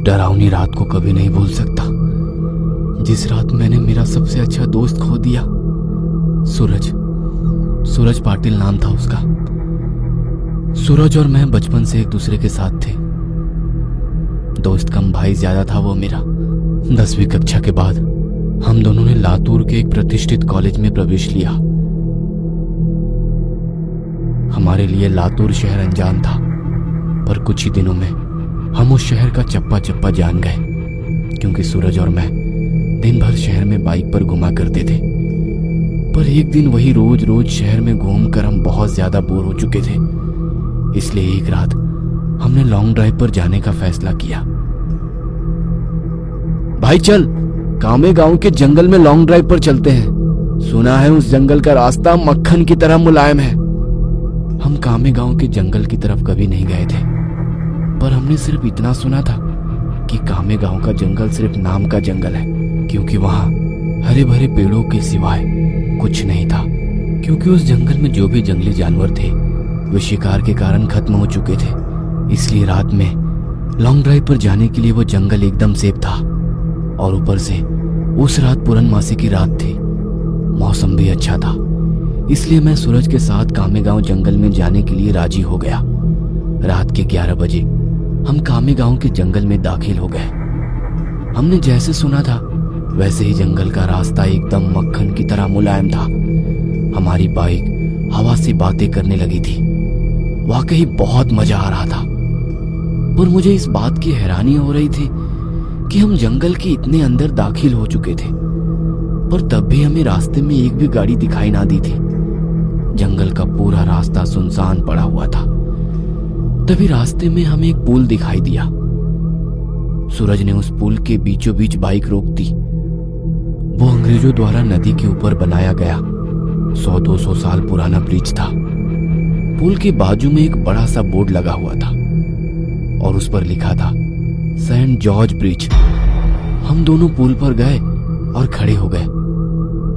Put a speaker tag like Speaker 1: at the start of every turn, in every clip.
Speaker 1: डरावनी रात को कभी नहीं भूल सकता, जिस रात मैंने मेरा सबसे अच्छा दोस्त खो दिया। सूरज पाटिल नाम था उसका। सूरज और मैं बचपन से एक दूसरे के साथ थे। दोस्त कम भाई ज्यादा था वो मेरा। 10वीं कक्षा के बाद हम दोनों ने लातूर के एक प्रतिष्ठित कॉलेज में प्रवेश लिया। हमारे लिए लातूर शहर अनजान था, पर कुछ ही दिनों में हम उस शहर का चप्पा चप्पा जान गए, क्योंकि सूरज और मैं दिन भर शहर में बाइक पर घुमा करते थे। पर एक दिन वही रोज रोज शहर में घूमकर हम बहुत ज्यादा बोर हो चुके थे, इसलिए एक रात हमने लॉन्ग ड्राइव पर जाने का फैसला किया। भाई चल, कामे गांव के जंगल में लॉन्ग ड्राइव पर चलते हैं। सुना है उस जंगल का रास्ता मक्खन की तरह मुलायम है। हम कामे गांव के जंगल की तरफ कभी नहीं गए थे, पर हमने सिर्फ इतना सुना था कि कामे गांव का जंगल सिर्फ नाम का जंगल है, क्योंकि वहां हरे भरे पेड़ों के सिवाय कुछ नहीं था। क्योंकि उस जंगल में जो भी जंगली जानवर थे वे शिकार के कारण खत्म हो चुके थे, इसलिए रात में लॉन्ग ड्राइव पर जाने के लिए वो जंगल एकदम सेफ था। और ऊपर से उस रात पूर्णमासी की रात थी, मौसम भी अच्छा था, इसलिए मैं सूरज के साथ कामेगांव जंगल में जाने के लिए राजी हो गया। रात के 11 बजे हम कामेगांव के जंगल में दाखिल हो गए। हमने जैसे सुना था वैसे ही जंगल का रास्ता एकदम मक्खन की तरह मुलायम था। हमारी बाइक हवा से बातें करने लगी थी। वाकई बहुत मजा आ रहा था, पर मुझे इस बात की हैरानी हो रही थी कि हम जंगल के इतने अंदर दाखिल हो चुके थे, पर तब भी हमें रास्ते में एक भी गाड़ी दिखाई ना दी थी। जंगल का पूरा रास्ता सुनसान पड़ा हुआ था। तभी रास्ते में हमें एक पुल दिखाई दिया। सूरज ने उस पुल के बीचों बीच बाइक रोक दी। वो अंग्रेजों द्वारा नदी के ऊपर बनाया गया 100-200 साल पुराना ब्रिज था। पुल के बाजू में एक बड़ा सा बोर्ड लगा हुआ था और उस पर लिखा था सेंट जॉर्ज ब्रिज। हम दोनों पुल पर गए और खड़े हो गए।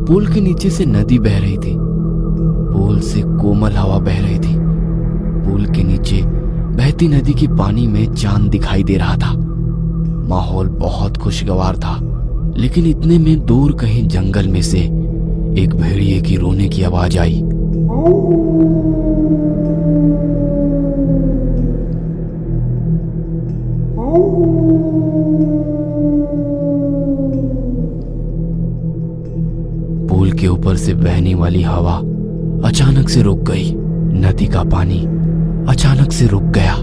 Speaker 1: पुल के नीचे से नदी बह रही थी। पुल से कोमल हवा बह रही थी। पुल के नीचे बहती नदी के पानी में चांद दिखाई दे रहा था। माहौल बहुत खुशगवार था, लेकिन इतने में दूर कहीं जंगल में से एक भेड़िए की रोने की आवाज आई। पुल के ऊपर से बहने वाली हवा अचानक से रुक गई। नदी का पानी अचानक से रुक गया।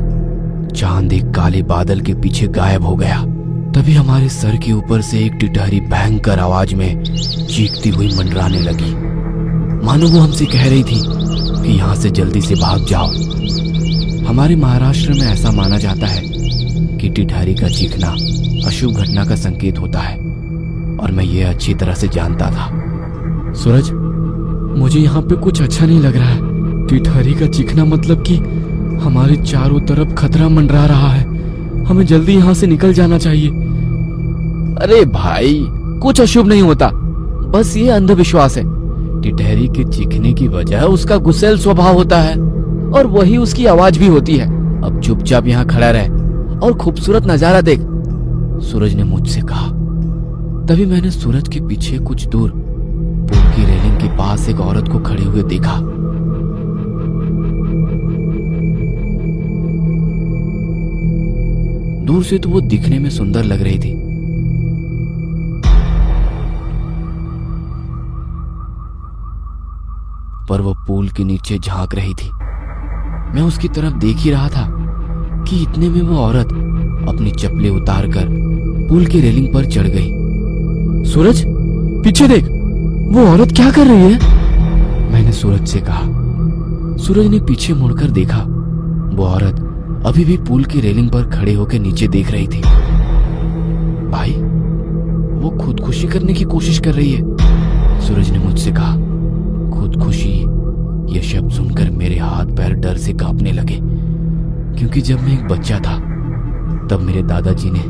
Speaker 1: चांद एक काले बादल के पीछे गायब हो गया। तभी हमारे सर के ऊपर से एक टिटहरी भयंकर आवाज में चीखती हुई मंडराने लगी, मानो वो हमसे कह रही थी कि यहाँ से जल्दी से भाग जाओ। हमारे महाराष्ट्र में ऐसा माना जाता है कि टिटहरी का चीखना अशुभ घटना का संकेत होता है, और मैं ये अच्छी तरह से जानता था। सूरज, मुझे यहाँ पे कुछ अच्छा नहीं लग रहा है। टिटहरी का चीखना मतलब कि हमारे चारों तरफ खतरा मंडरा रहा है। हमें जल्दी यहाँ से निकल जाना चाहिए। अरे भाई, कुछ अशुभ नहीं होता, बस ये अंधविश्वास है। टिटहरी के चीखने की वजह उसका गुस्सैल स्वभाव होता है, और वही उसकी आवाज भी होती है। अब चुपचाप यहाँ खड़ा रहे और खूबसूरत नजारा देख, सूरज ने मुझसे कहा। तभी मैंने सूरज के पीछे कुछ दूर पुल की रेलिंग के पास एक औरत को खड़े हुए देखा। दूर से तो वो दिखने में सुंदर लग रही थी, पर वो पुल के नीचे झांक रही थी। मैं उसकी तरफ देख ही रहा था कि इतने में वो औरत अपनी चप्पलें उतारकर पुल की रेलिंग पर चढ़ गई। सूरज, पीछे देख, वो औरत क्या कर रही है? मैंने सूरज से कहा। सूरज ने पीछे मुड़कर देखा। वो औरत अभी भी पुल की रेलिंग पर खड़े होकर नीचे देख रही थी। भाई, वो खुदकुशी करने की कोशिश कर रही है, सूरज ने मुझसे कहा। खुदकुशी, ये शब्द सुनकर मेरे हाथ पैर डर से कांपने लगे, क्योंकि जब मैं एक बच्चा था तब मेरे दादाजी ने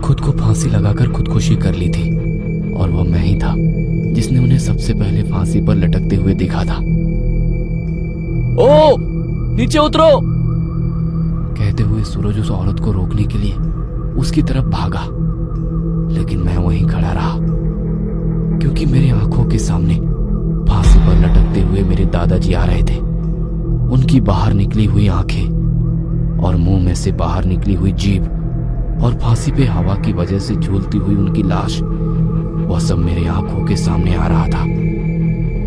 Speaker 1: खुद को फांसी लगाकर खुदकुशी कर ली थी, और वो मैं ही था जिसने उन्हें सबसे पहले फांसी पर लटकते हुए देखा था। ओ, नीचे उतरो, कहते हुए सूरज उस औरत को रोकने के लिए उसकी तरफ भागा, लेकिन मैं वहीं खड़ा रहा क्योंकि मेरे आंखों के सामने फांसी पर लटकते हुए मेरे दादाजी आ रहे थे। उनकी बाहर निकली हुई आंखें और मुंह में से बाहर निकली हुई जीभ और फांसी पे हवा की वजह से झूलती हुई उनकी लाश, वह सब मेरे आंखों के सामने आ रहा था।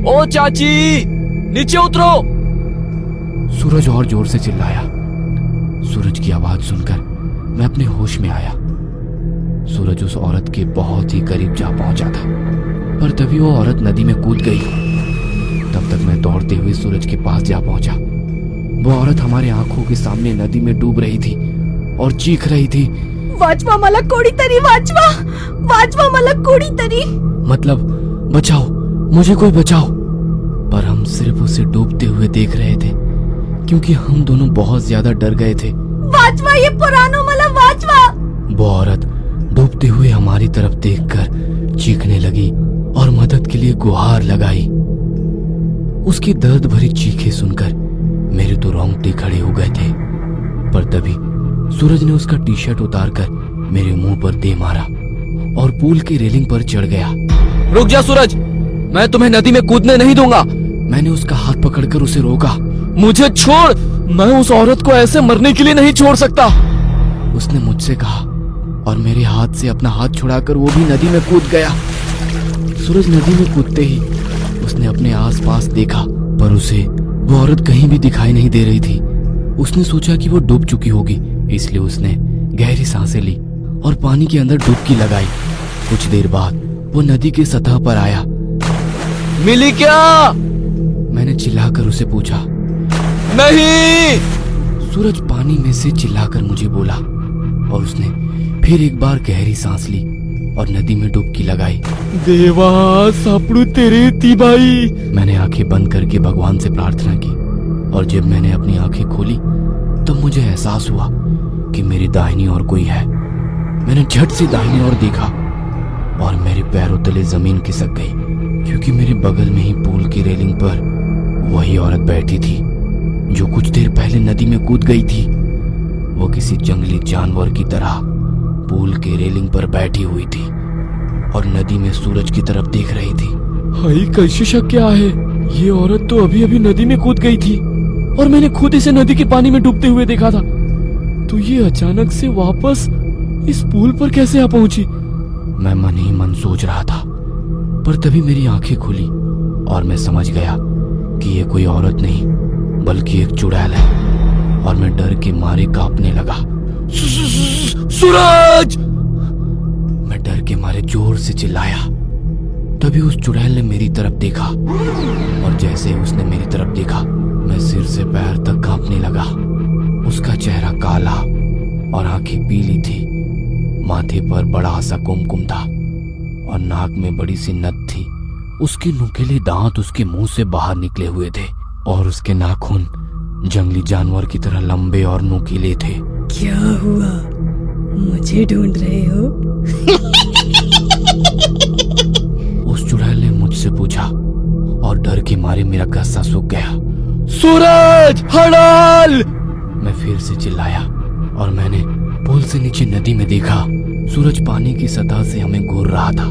Speaker 1: ओ चाची, नीचे उतरो! सूरज और जोर से चिल्लाया। सूरज की आवाज सुनकर मैं अपने होश में आया। सूरज उस औरत के बहुत ही करीब जा पहुंचा था, पर तभी वो औरत नदी में कूद गई। तब तक मैं दौड़ते हुए सूरज के पास जा पहुंचा। वो औरत हमारे आंखों के सामने नदी में डूब रही थी और चीख रही थी,
Speaker 2: वाचवा मला कोणीतरी वाचवा, वाचवा मला कोणीतरी।
Speaker 1: मतलब बचाओ, मुझे कोई बचाओ। पर हम सिर्फ उसे डूबते हुए देख रहे थे क्योंकि हम दोनों बहुत ज्यादा डर गए थे।
Speaker 2: वाचवा, ये पुरानो मला वाचवा।
Speaker 1: वो औरत डूबते हुए हमारी तरफ देखकर चीखने लगी और मदद के लिए गुहार लगाई। उसकी दर्द भरी चीखें सुनकर मेरे तो रोंगटे खड़े हो गए थे, पर तभी सूरज ने उसका टी शर्ट उतारकर मेरे मुंह पर दे मारा और पूल की रेलिंग पर चढ़ गया। रुक जा सूरज, मैं तुम्हें नदी में कूदने नहीं दूंगा। मैंने उसका हाथ पकड़कर उसे रोका। मुझे छोड़, मैं उस औरत को ऐसे मरने के लिए नहीं छोड़ सकता, उसने मुझसे कहा और मेरे हाथ से अपना हाथ छुड़ाकर वो भी नदी में कूद गया। सूरज नदी में कूदते ही उसने अपने आसपास देखा, पर उसे वो औरत कहीं भी दिखाई नहीं दे रही थी। उसने सोचा कि वो डूब चुकी होगी, इसलिए उसने गहरी सांसें ली और पानी के अंदर डुबकी लगाई। कुछ देर बाद वो नदी की सतह पर आया। मिली क्या? मैंने चिल्लाकर उसे पूछा। नहीं! सूरज पानी में से चिल्लाकर मुझे बोला और उसने फिर एक बार गहरी सांस ली और नदी में डुबकी लगाई। देवा, सापड़ू तेरे थी भाई। मैंने आंखें बंद करके भगवान से प्रार्थना की और जब मैंने अपनी आंखें खोली तब मुझे एहसास हुआ कि मेरी दाहिनी ओर कोई है। मैंने झट से दाहिनी ओर देखा और मेरे पैरों तले जमीन खिसक गई क्योंकि मेरे बगल में ही पूल की रेलिंग पर वही औरत बैठी थी जो कुछ देर पहले नदी में कूद गई थी। वो किसी जंगली जानवर की तरह पूल के रेलिंग पर बैठी हुई थी और नदी में सूरज की तरफ देख रही थी। हाय, कैसे शक क्या है? ये औरत तो अभी अभी नदी में कूद गई थी और मैंने खुद इसे नदी के पानी में डूबते हुए देखा था, तो ये अचानक से वापस इस पुल पर कैसे आ पहुंची? मैं मन ही मन सोच रहा था, पर तभी मेरी आंखें खुली और मैं समझ गया कि ये कोई औरत नहीं बल्कि एक चुड़ैल है और मैं डर के मारे कांपने लगा। सूरज! मैं डर के मारे जोर से चिल्लाया। तभी उस चुड़ैल ने मेरी तरफ देखा और जैसे ही उसने मेरी तरफ देखा मैं सिर से पैर तक कांपने लगा। उसका चेहरा काला और आंखें पीली थी, माथे पर बड़ा सा कुमकुम था और नाक में बड़ी सी नथ थी। उसके नुकीले दांत उसके मुंह से बाहर निकले हुए थे और उसके नाखून जंगली जानवर की तरह लंबे और नुकीले थे।
Speaker 2: क्या हुआ, मुझे ढूंढ रहे हो?
Speaker 1: उस चुड़ैल ने मुझसे पूछा और डर के मारे मेरा गस्सा सूख गया। सूरज, हड़ाल! मैं फिर से चिल्लाया और मैंने पुल से नीचे नदी में देखा। सूरज पानी की सतह से हमें घूर रहा था।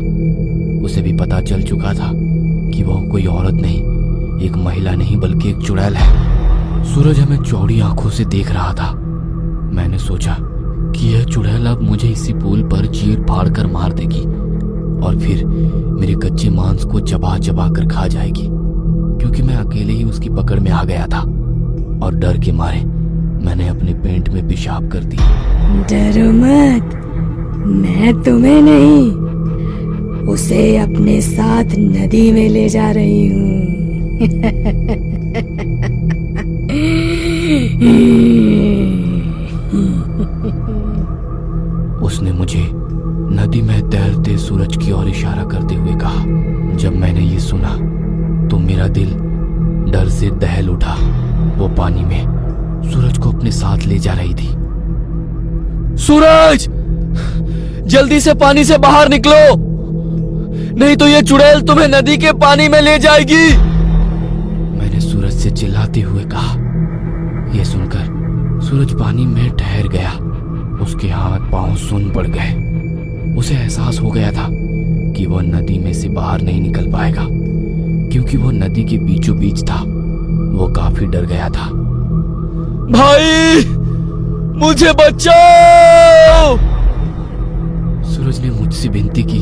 Speaker 1: उसे भी पता चल चुका था कि वह कोई औरत नहीं, एक महिला नहीं बल्कि एक चुड़ैल है। सूरज हमें चौड़ी आंखों से देख रहा था। मैंने सोचा कि यह चुड़ैल अब मुझे इसी पुल पर चीर फाड़ कर मार देगी और फिर मेरे कच्चे मांस को चबा चबा कर खा जाएगी, क्योंकि मैं अकेले ही उसकी पकड़ में आ गया था और डर के मारे मैंने अपने पेंट में पेशाब कर दी।
Speaker 2: डरो मत, मैं तुम्हें नहीं, उसे अपने साथ नदी में ले जा रही हूँ।
Speaker 1: उसने मुझे नदी में तैरते सूरज की ओर इशारा करते हुए कहा। जब मैंने ये सुना तो मेरा दिल डर से दहल उठा। वो पानी में सूरज को अपने साथ ले जा रही थी। सूरज, जल्दी से पानी से बाहर निकलो, नहीं तो ये चुड़ैल तुम्हें नदी के पानी में ले जाएगी, मैंने सूरज से चिल्लाते हुए कहा। यह सुनकर सूरज पानी में ठहर गया उसके हाथ पांव सुन्न पड़ गए। उसे एहसास हो गया था कि वह नदी में से बाहर नहीं निकल पाएगा, क्योंकि वो नदी के बीचों बीच था। वो काफी डर गया था। भाई, मुझे बचाओ! सूरज ने मुझसे विनती की।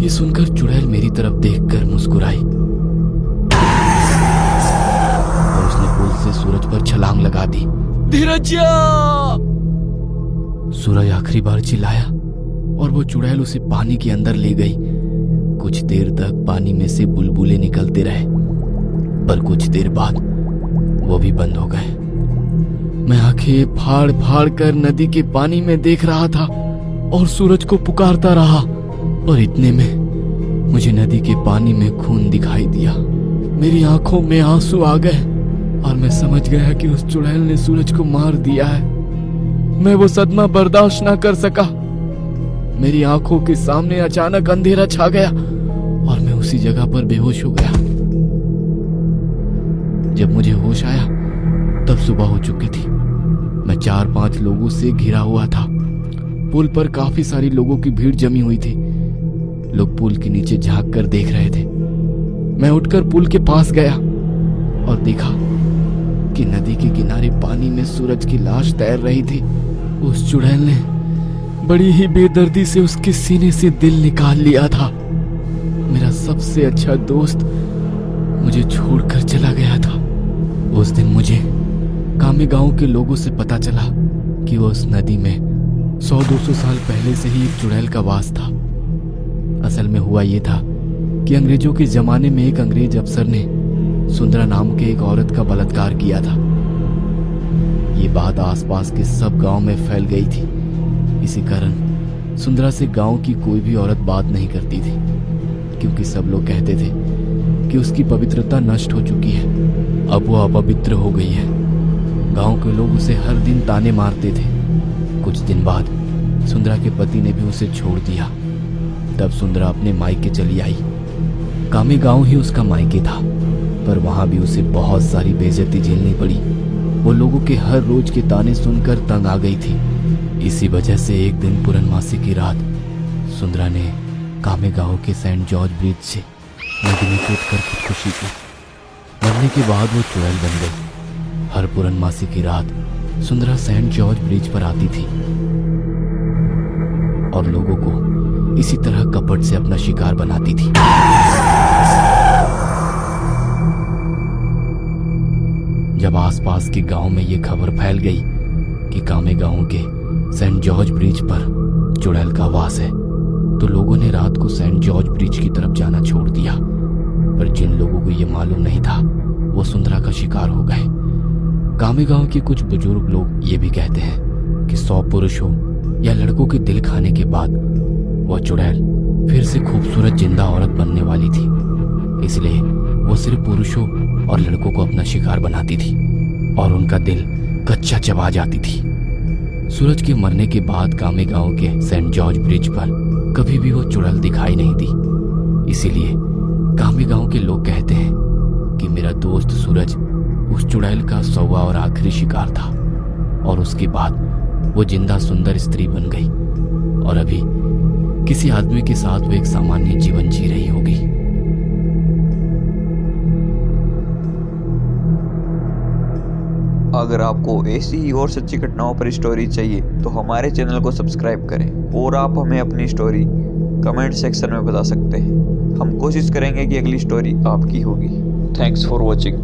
Speaker 1: ये सुनकर चुड़ैल मेरी तरफ देखकर मुस्कुराई और उसने पुल से सूरज पर छलांग लगा दी। धीरजिया! सूरज आखिरी बार चिल्लाया और वो चुड़ैल उसे पानी के अंदर ले गई। कुछ देर तक पानी में से बुलबुले निकलते रहे, पर कुछ देर बाद वो भी बंद हो गए। मैं आंखें फाड़ फाड़ कर नदी के पानी में देख रहा था और सूरज को पुकारता रहा, और इतने में मुझे नदी के पानी में खून दिखाई दिया। मेरी आंखों में आंसू आ गए और मैं समझ गया कि उस चुड़ैल ने सूरज को मार दिया है। मैं वो सदमा बर्दाश्त ना कर सका। मेरी आंखों के सामने अचानक अंधेरा छा गया और मैं उसी जगह पर बेहोश हो गया। जब मुझे होश आया तब सुबह हो चुकी थी। मैं 4-5 लोगों से घिरा हुआ था। पुल पर काफी सारी लोगों की भीड़ जमी हुई थी। लोग पुल के नीचे झांक कर देख रहे थे। मैं उठकर पुल के पास गया और देखा कि नदी के किनारे पानी में सूरज की लाश तैर रही थी। उस चुड़ैल ने बड़ी ही बेदर्दी से उसके सीने से दिल निकाल लिया था। मेरा सबसे अच्छा दोस्त मुझे छोड़कर चला गया था। उस दिन मुझे कामे गांव के लोगों से पता चला कि वो उस नदी में 100-200 साल पहले से ही एक चुड़ैल का वास था। असल में हुआ ये था कि अंग्रेजों के जमाने में एक अंग्रेज अफसर ने सुंदरा नाम के एक औरत का बलात्कार किया था। ये बात आसपास के सब गांव में फैल गई थी। इसी कारण सुंदरा से गांव की कोई भी औरत बात नहीं करती थी, क्योंकि सब लोग कहते थे कि उसकी पवित्रता नष्ट हो चुकी है, अब वो अपवित्र हो गई है। गांव के लोग उसे हर दिन ताने मारते थे। कुछ दिन बाद सुंदरा के पति ने भी उसे छोड़ दिया। तब सुंदरा अपने मायके चली आई। कामे गांव ही उसका मायके था, पर वहां भी उसे बहुत सारी बेइज्जती झेलनी पड़ी। वो लोगों के हर रोज के ताने सुनकर तंग आ गई थी। इसी वजह से एक दिन पूर्णमासी की रात सुंदरा ने कामे गांव के सेंट जॉर्ज ब्रिज से नदी में कूदकर खुदकुशी की। मरने के बाद वो चुड़ैल बन गई। हर पूर्णमासी की रात सुंदरा सेंट जॉर्ज ब्रिज पर आती थी और लोगों को इसी तरह कपट से अपना शिकार बनाती थी। जब आसपास के गांव में ये खबर फैल गई कि कामे गांव के सेंट जॉर्ज ब्रिज पर चुड़ैल का वास है, तो लोगों ने रात को सेंट जॉर्ज ब्रिज की तरफ जाना छोड़ दिया। पर जिन लोगों को ये मालूम नहीं था वो सुंदरा का शिकार हो गए। कामे गांव के कुछ बुजुर्ग लोग ये भी कहते हैं कि 100 पुरुषों या लड़कों के दिल खाने के बाद वह चुड़ैल फिर से खूबसूरत जिंदा औरत बनने वाली थी। इसलिए वो सिर्फ पुरुषों और लड़कों को अपना शिकार बनाती थी और उनका दिल कच्चा चबा जाती थी। सूरज के मरने के बाद कामे गांव के सेंट जॉर्ज ब्रिज पर कभी भी वो चुड़ैल दिखाई नहीं दी। इसीलिए कामे गांव के लोग कहते हैं कि मेरा दोस्त सूरज उस चुड़ैल का 100वां और आखिरी शिकार था, और उसके बाद वो जिंदा सुंदर स्त्री बन गई और अभी किसी आदमी के साथ वो एक सामान्य जीवन जी रही होगी।
Speaker 3: अगर आपको ऐसी ही और सच्ची घटनाओं पर स्टोरी चाहिए तो हमारे चैनल को सब्सक्राइब करें और आप हमें अपनी स्टोरी कमेंट सेक्शन में बता सकते हैं। हम कोशिश करेंगे कि अगली स्टोरी आपकी होगी। Thanks for watching.